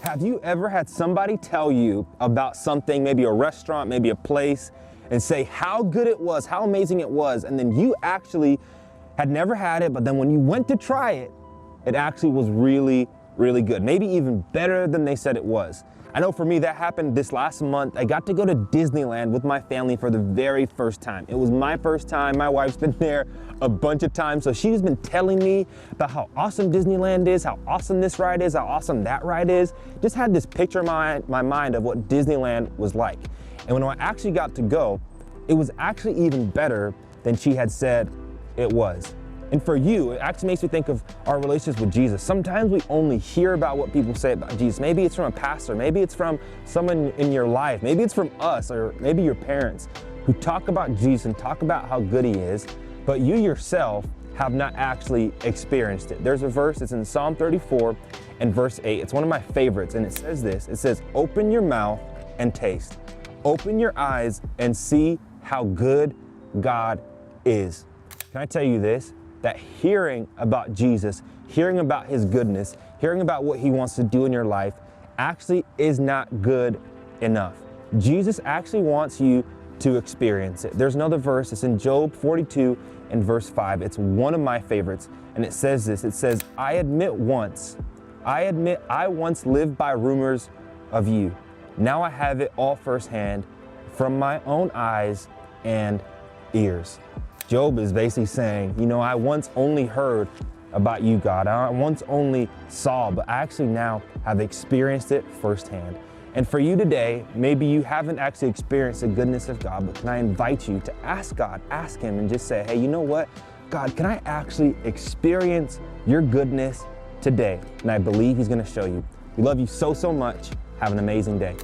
Have you ever had somebody tell you about something, maybe a restaurant, maybe a place, and say how good it was, how amazing it was, and then you actually had never had it, but then when you went to try it, it actually was really, really good, maybe even better than they said it was? I know for me that happened this last month. I got to go to Disneyland with my family for the very first time. It was my first time. My wife's been there a bunch of times, so she's been telling me about how awesome Disneyland is, how awesome this ride is, how awesome that ride is. Just had this picture in my mind of what Disneyland was like. And when I actually got to go, it was actually even better than she had said it was. And for you, it actually makes me think of our relationships with Jesus. Sometimes we only hear about what people say about Jesus. Maybe it's from a pastor, maybe it's from someone in your life, maybe it's from us, or maybe your parents who talk about Jesus and talk about how good he is, but you yourself have not actually experienced it. There's a verse, it's in Psalm 34 and verse 8. It's one of my favorites, and it says this. It says, "Open your mouth and taste. Open your eyes and see how good God is." Can I tell you this? That hearing about Jesus, hearing about his goodness, hearing about what he wants to do in your life actually is not good enough. Jesus actually wants you to experience it. There's another verse, it's in Job 42 and verse 5. It's one of my favorites, and it says this. It says, I admit I once lived by rumors of you. Now I have it all firsthand from my own eyes and ears. Job is basically saying, you know, I once only heard about you, God. I once only saw, but I actually now have experienced it firsthand. And for you today, maybe you haven't actually experienced the goodness of God, but can I invite you to ask God, ask him, and just say, hey, you know what? God, can I actually experience your goodness today? And I believe he's gonna show you. We love you so, so much. Have an amazing day.